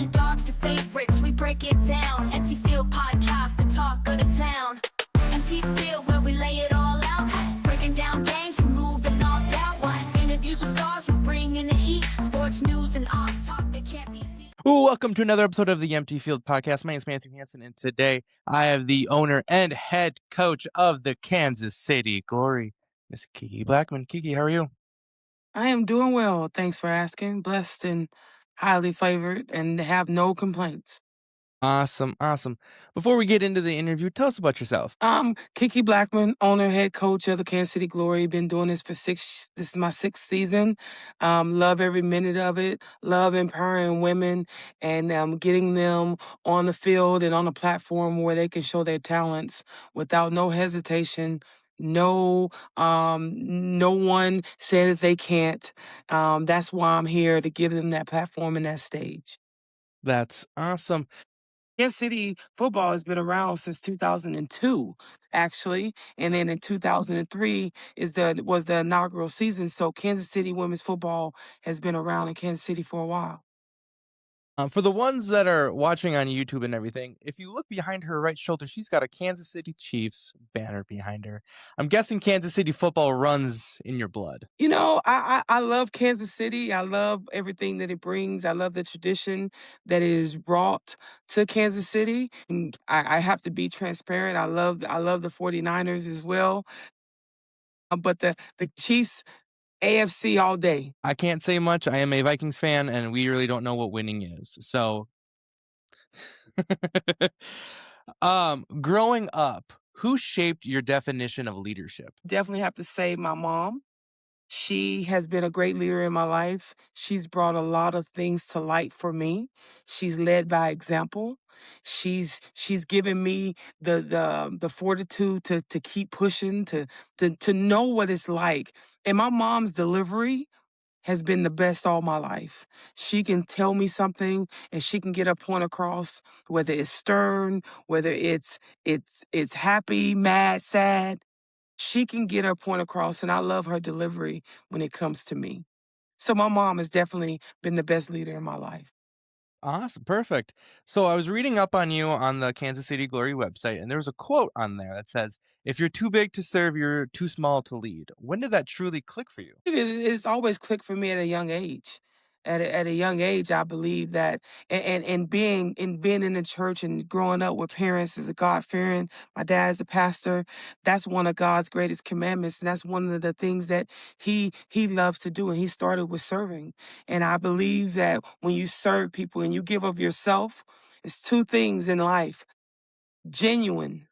underdogs to favorites, we break it down. Empty Field Podcast, the talk of the town. Empty Field, where we lay it all out. Breaking down games, removing all doubt. Interviews with stars, we're bringing the heat. Sports news and odds talk that can't be beat. Welcome to another episode of the Empty Field Podcast. My name is Mathew Hansen, and today I have the owner and head coach of the Kansas City Glory, Miss Keke Blackmon. Keke, how are you? I am doing well. Thanks for asking. Blessed and highly favored and have no complaints. Awesome. Before we get into the interview, tell us about yourself. Keke Blackmon, owner, head coach of the Kansas City Glory. Been doing this for this is my 6th season. Love every minute of it. Love empowering women and getting them on the field and on a platform where they can show their talents without no hesitation. No one saying that they can't. That's why I'm here, to give them that platform and that stage. That's awesome. Kansas City football has been around since 2002, actually, and then in 2003 was the inaugural season. So Kansas City women's football has been around in Kansas City for a while. For the ones that are watching on YouTube and everything, if you look behind her right shoulder, she's got a Kansas City Chiefs banner behind her. I'm guessing Kansas City football runs in your blood. You know, I love Kansas City. I love everything that it brings. I love the tradition that is brought to Kansas City. And I have to be transparent. I love the 49ers as well. But the Chiefs, AFC all day. I can't say much. I am a Vikings fan, and we really don't know what winning is. So, growing up, who shaped your definition of leadership? Definitely have to say my mom. She has been a great leader in my life. She's brought a lot of things to light for me. She's led by example. She's given me the fortitude to keep pushing, to know what it's like. And my mom's delivery has been the best all my life. She can tell me something and she can get a point across, whether it's stern, whether it's happy, mad, sad. She can get her point across, and I love her delivery when it comes to me. So my mom has definitely been the best leader in my life. Awesome. Perfect. So I was reading up on you on the Kansas City Glory website, and there was a quote on there that says, "If you're too big to serve, you're too small to lead." When did that truly click for you? It's always clicked for me at a young age. At a young age, I believe that, and being in the church and growing up with parents as a God-fearing, my dad's a pastor. That's one of God's greatest commandments, and that's one of the things that he loves to do. And he started with serving. And I believe that when you serve people and you give of yourself, it's 2 things in life: genuine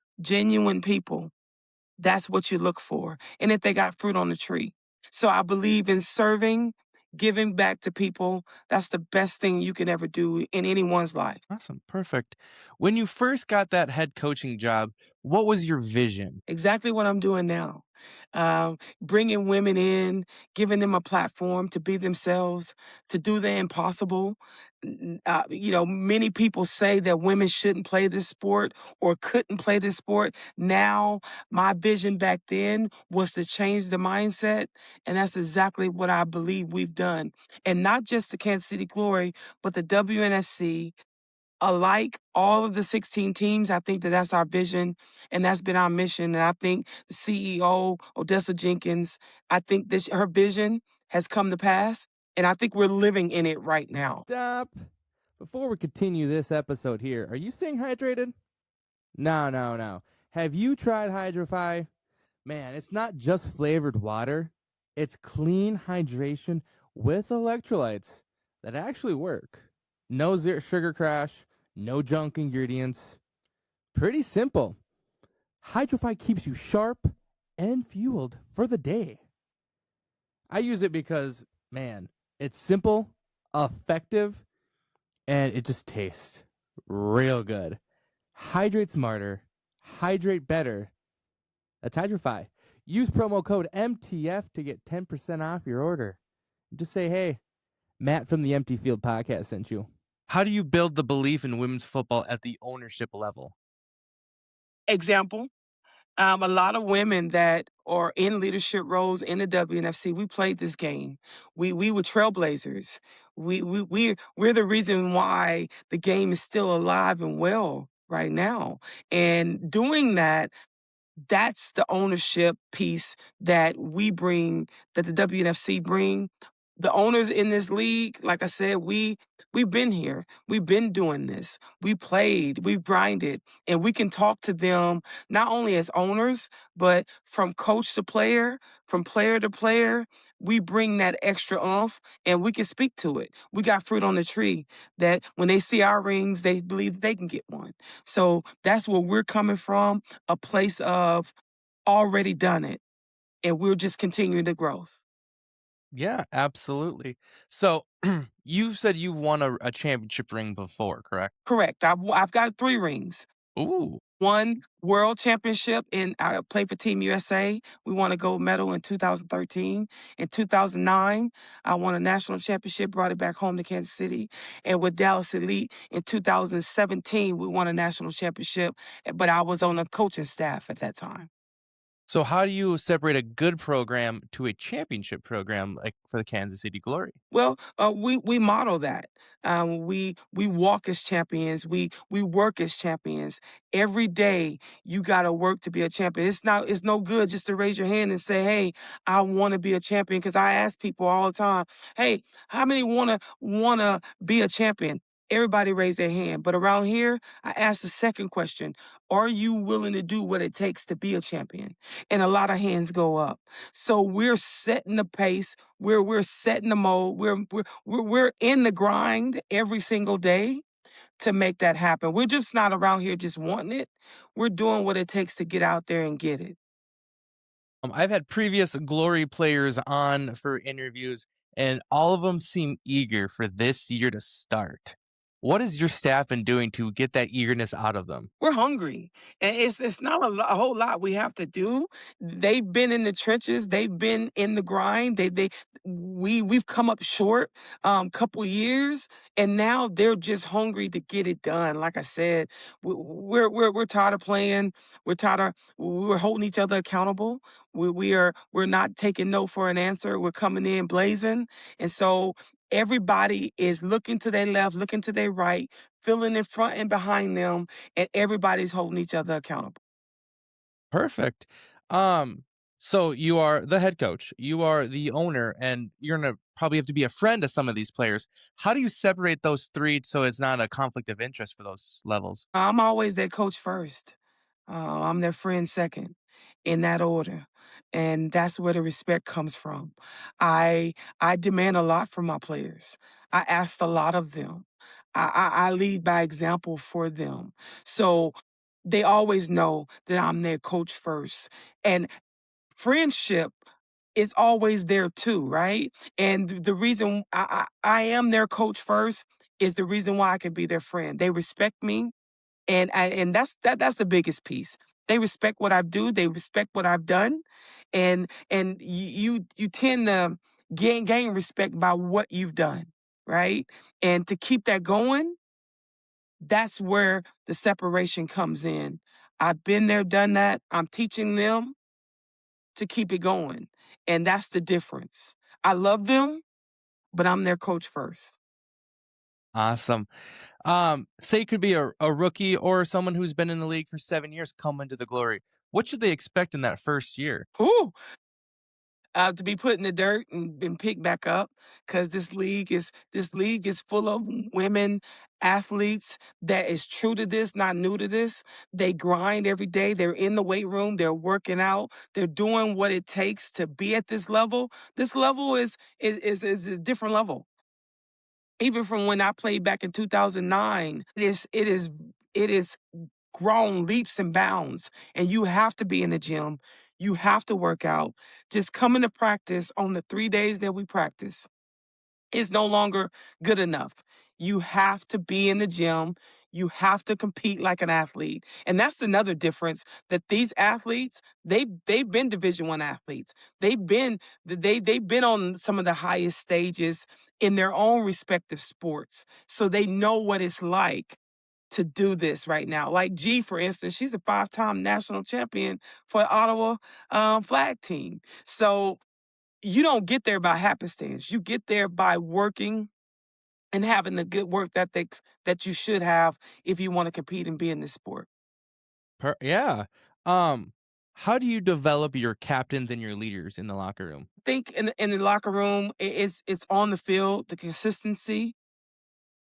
people. That's what you look for. And if they got fruit on the tree. So I believe in serving, giving back to people. That's the best thing you can ever do in anyone's life. Awesome. Perfect. When you first got that head coaching job, what was your vision? Exactly what I'm doing now. Bringing women in, giving them a platform to be themselves, to do the impossible. Many people say that women shouldn't play this sport or couldn't play this sport. Now, my vision back then was to change the mindset, and that's exactly what I believe we've done. And not just the Kansas City Glory, but the WNFC, alike all of the 16 teams. I think that that's our vision, and that's been our mission. And I think the CEO, Odessa Jenkins, I think that her vision has come to pass, and I think we're living in it right now. Stop. Before we continue this episode here, are you staying hydrated? No. Have you tried Hydrify? Man, it's not just flavored water. It's clean hydration with electrolytes that actually work. No sugar crash, no junk ingredients. Pretty simple. Hydrify keeps you sharp and fueled for the day. I use it because, man, it's simple, effective, and it just tastes real good. Hydrate smarter, hydrate better. That's Hydrify. Use promo code MTF to get 10% off your order. Just say, hey, Matt from the Empty Field Podcast sent you. How do you build the belief in women's football at the ownership level? Example, a lot of women that are in leadership roles in the WNFC, we played this game. We were trailblazers. We're the reason why the game is still alive and well right now. And doing that, that's the ownership piece that we bring, that the WNFC bring. The owners in this league, like I said, we've been here. We've been doing this. We played, we grinded, and we can talk to them not only as owners, but from coach to player, from player to player. We bring that extra oomph and we can speak to it. We got fruit on the tree that when they see our rings, they believe they can get one. So that's where we're coming from, a place of already done it, and we're just continuing the growth. Yeah, absolutely. So you said you've won a championship ring before, correct? Correct. I've got 3 rings. Ooh. One world championship, and I played for Team USA. We won a gold medal in 2013. In 2009, I won a national championship, brought it back home to Kansas City. And with Dallas Elite in 2017, we won a national championship, but I was on the coaching staff at that time. So how do you separate a good program to a championship program like for the Kansas City Glory? Well, we model that. We walk as champions. We work as champions. Every day you got to work to be a champion. It's no good just to raise your hand and say, "Hey, I want to be a champion." Because I ask people all the time, "Hey, how many wanna be a champion?" Everybody raise their hand. But around here, I ask the second question: Are you willing to do what it takes to be a champion? And a lot of hands go up. So we're setting the pace, we're setting the mode. We're in the grind every single day to make that happen. We're just not around here just wanting it. We're doing what it takes to get out there and get it. I've had previous Glory players on for interviews, and all of them seem eager for this year to start. What has your staff been doing to get that eagerness out of them? We're hungry, and it's not a whole lot we have to do. They've been in the trenches. They've been in the grind. We've come up short, couple years, and now they're just hungry to get it done. Like I said, we're tired of playing. We're holding each other accountable. We're not taking no for an answer. We're coming in blazing, and so everybody is looking to their left, looking to their right, feeling in front and behind them, and everybody's holding each other accountable. Perfect. Um, so you are the head coach, you are the owner, and you're gonna probably have to be a friend to some of these players. How do you separate those three so it's not a conflict of interest for those levels? I'm always their coach first. I'm their friend second, in that order, and that's where the respect comes from. I demand a lot from my players. I ask a lot of them. I lead by example for them. So they always know that I'm their coach first. And friendship is always there too, right? And the reason I am their coach first is the reason why I can be their friend. They respect me, and that's the biggest piece. They respect what I do. They respect what I've done, and you tend to gain respect by what you've done, right? And to keep that going, that's where the separation comes in. I've been there, done that. I'm teaching them to keep it going. And that's the difference. I love them, but I'm their coach first. Awesome. Say it could be a rookie or someone who's been in the league for 7 years come into the Glory. What should they expect in that first year? Ooh, to be put in the dirt and been picked back up because this league is full of women athletes that is true to this, not new to this. They grind every day. They're in the weight room. They're working out. They're doing what it takes to be at this level. This level is a different level. Even from when I played back in 2009, it is grown leaps and bounds. And you have to be in the gym. You have to work out. Just coming to practice on the 3 days that we practice is no longer good enough. You have to be in the gym. You have to compete like an athlete. And that's another difference that these athletes, they've been Division 1 athletes. They've been on some of the highest stages in their own respective sports. So they know what it's like to do this right now. Like G, for instance, she's a 5-time national champion for Ottawa flag team. So you don't get there by happenstance. You get there by working, and having the good work ethics that you should have if you want to compete and be in this sport. Yeah. Um, how do you develop your captains and your leaders in the locker room? Think in the locker room, it's on the field, the consistency.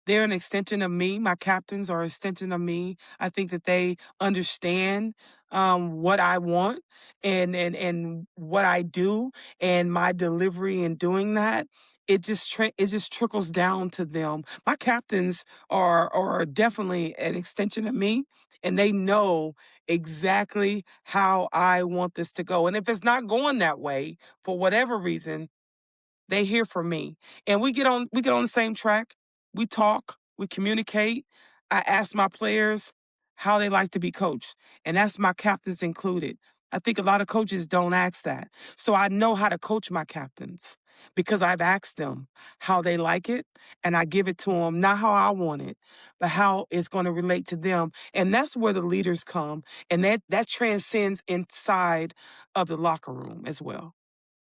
They're an extension of me. My captains are an extension of me. I think that they understand what I want and what I do and my delivery in doing that. It just trickles down to them. My captains are definitely an extension of me, and they know exactly how I want this to go. And if it's not going that way for whatever reason, they hear from me, and we get on the same track. We talk, we communicate. I ask my players how they like to be coached, and that's my captains included. I think a lot of coaches don't ask that. So I know how to coach my captains because I've asked them how they like it, and I give it to them not how I want it, but how it's going to relate to them. And that's where the leaders come, and that transcends inside of the locker room as well.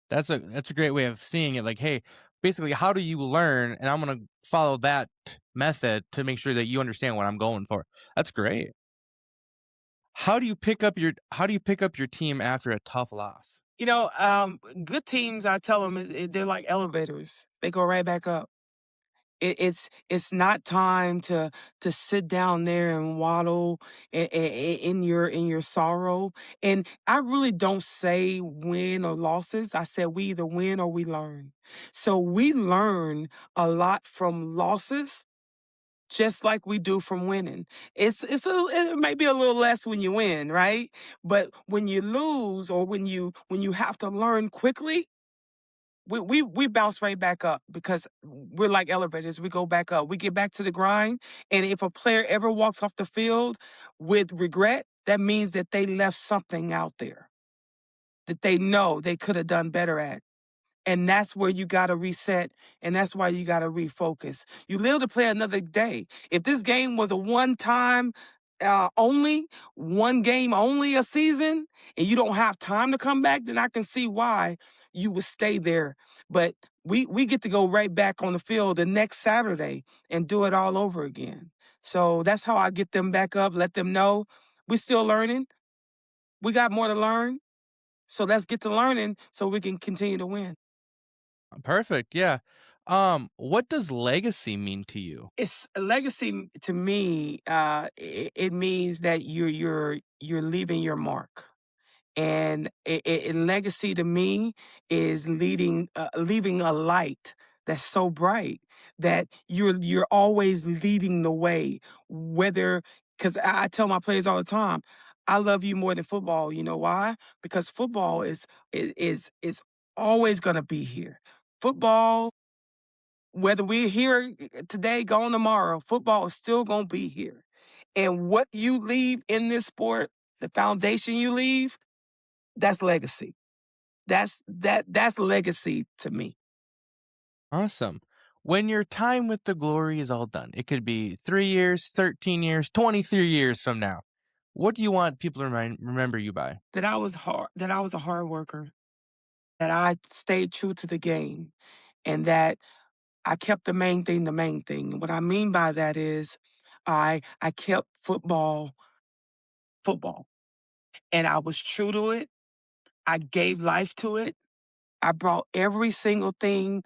That's a great way of seeing it. Like, hey, basically, how do you learn? And I'm gonna follow that method to make sure that you understand what I'm going for. That's great. How do you pick up your team after a tough loss? Good teams, I tell them, they're like elevators. They go right back up. It's not time to sit down there and waddle in your sorrow. And I really don't say win or losses. I said we either win or we learn. So we learn a lot from losses, just like we do from winning. It may be a little less when you win, right? But when you lose or when you have to learn quickly, we bounce right back up because we're like elevators. We go back up. We get back to the grind. And if a player ever walks off the field with regret, that means that they left something out there that they know they could have done better at. And that's where you got to reset. And that's why you got to refocus. You live to play another day. If this game was a one time only, one game only a season, and you don't have time to come back, then I can see why you would stay there. But we get to go right back on the field the next Saturday and do it all over again. So that's how I get them back up, let them know we're still learning. We got more to learn. So let's get to learning so we can continue to win. Perfect. Yeah. What does legacy mean to you? It's a legacy to me. It means that you're leaving your mark, and legacy to me is leaving a light that's so bright that you're always leading the way. Whether because I tell my players all the time, I love you more than football. You know why? Because football is always gonna be here. Football, whether we're here today, gone tomorrow, football is still going to be here. And what you leave in this sport, the foundation you leave, that's legacy. That's legacy to me. Awesome. When your time with the glory is all done, it could be 3 years, 13 years, 23 years from now. What do you want people to remember you by? That I was a hard worker, that I stayed true to the game, and that I kept the main thing. And what I mean by that is I kept football, and I was true to it. I gave life to it. I brought every single thing.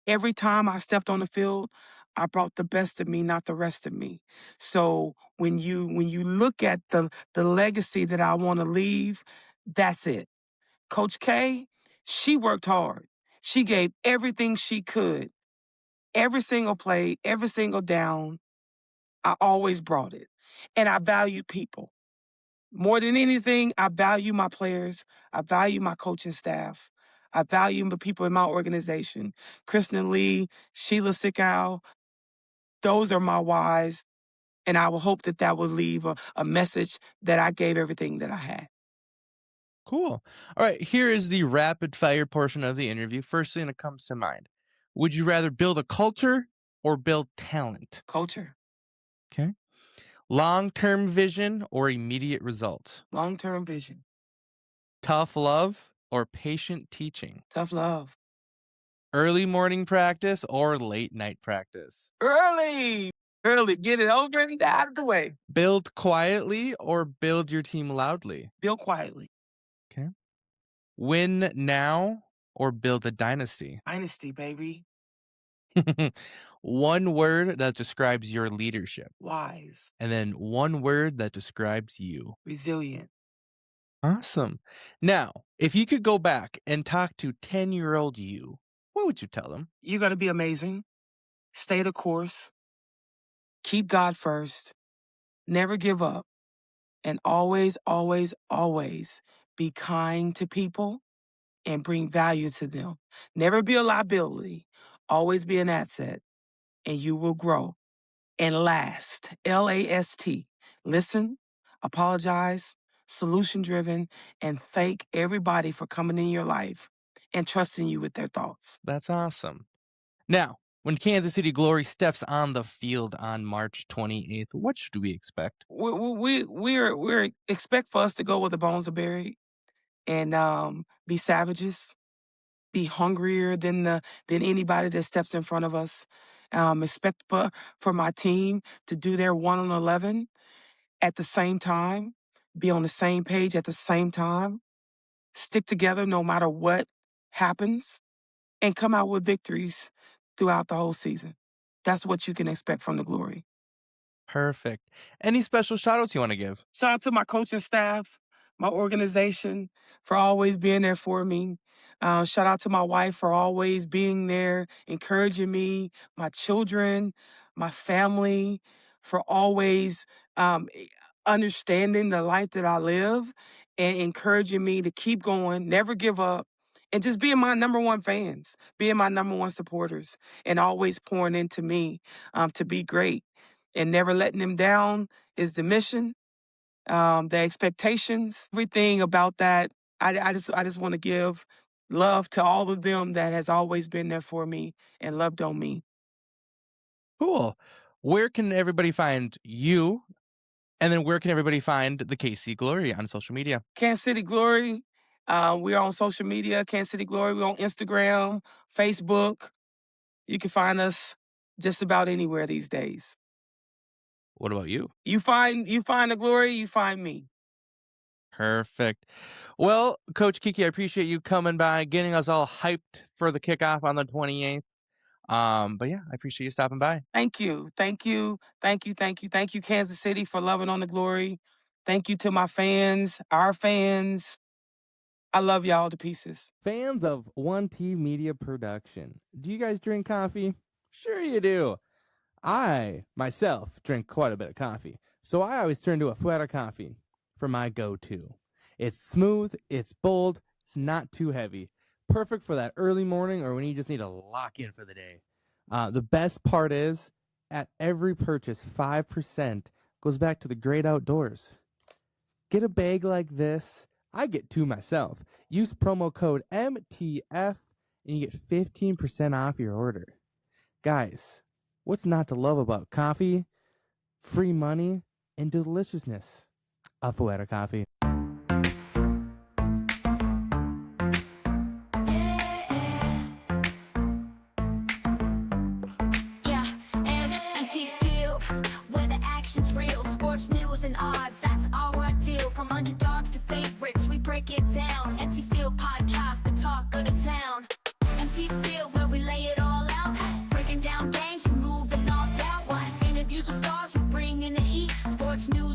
Every time I stepped on the field, I brought the best of me, not the rest of me. So when you look at the legacy that I want to leave, that's it. Coach K, she worked hard. She gave everything she could. Every single play, every single down, I always brought it. And I value people. More than anything, I value my players. I value my coaching staff. I value the people in my organization. Kristen Lee, Sheila Sickow, those are my whys. And I will hope that that will leave a message that I gave everything that I had. Cool. All right. Here is the rapid fire portion of the interview. First thing that comes to mind. Would you rather build a culture or build talent? Culture, Okay. Long term vision or immediate results? long term vision, Tough love or patient teaching? tough love, Early morning practice or late night practice? Early, early, get it over and out of the way. Build quietly or build your team loudly? Build quietly. Okay. Win now or build a dynasty? Dynasty, baby. One word that describes your leadership, Wise, and then one word that describes you. resilient. Awesome. Now, if you could go back and talk to 10-year-old you, what would you tell them? You got to be amazing. Stay the course. Keep God first. Never give up. And always, always, always be kind to people and bring value to them. Never be a liability. Always be an asset. And you will grow. And last, LAST. Listen, apologize, solution driven, and thank everybody for coming in your life and trusting you with their thoughts. That's awesome. Now, when Kansas City Glory steps on the field on March 28th, what should we expect? We're expect for us to go where the bones are buried and be savages, be hungrier than anybody that steps in front of us. Expect for my team to do their 1-on-11 at the same time, be on the same page at the same time, stick together no matter what happens, and come out with victories throughout the whole season. That's what you can expect from the Glory. Perfect. Any special shout outs you want to give? Shout out to my coaching staff, my organization for always being there for me. Shout out to my wife for always being there, encouraging me, my children, my family for always understanding the life that I live and encouraging me to keep going, never give up, and just being my number one fans, being my number one supporters, and always pouring into me to be great and never letting them down is the mission, the expectations, everything about that. I just want to give love to all of them that has always been there for me and loved on me. Cool. Where can everybody find you? And then where can everybody find the KC Glory on social media? Kansas City Glory. We're on social media, Kansas City Glory. We're on Instagram, Facebook. You can find us just about anywhere these days. What about you? You find the Glory, you find me. Perfect. Well, Coach Keke, I appreciate you coming by, getting us all hyped for the kickoff on the 28th. But yeah, I appreciate you stopping by. Thank you. Thank you. Thank you. Thank you. Thank you, Kansas City, for loving on the Glory. Thank you to my fans, our fans. I love y'all to pieces. Fans of One T Media Production, do you guys drink coffee? Sure you do. I, myself, drink quite a bit of coffee, so I always turn to a Fuera coffee for my go-to. It's smooth, it's bold, it's not too heavy. Perfect for that early morning or when you just need to lock in for the day. The best part is, at every purchase, 5% goes back to the great outdoors. Get a bag like this. I get two myself. Use promo code MTF and you get 15% off your order. Guys, what's not to love about coffee, free money, and deliciousness? A Fuera coffee. News and odds, that's our deal. From underdogs to favorites, we break it down. NT Field podcast, the talk of the town. NT Field, where we lay it all out. Breaking down games, removing all doubt. Interviews with stars, we're bringing the heat. Sports news.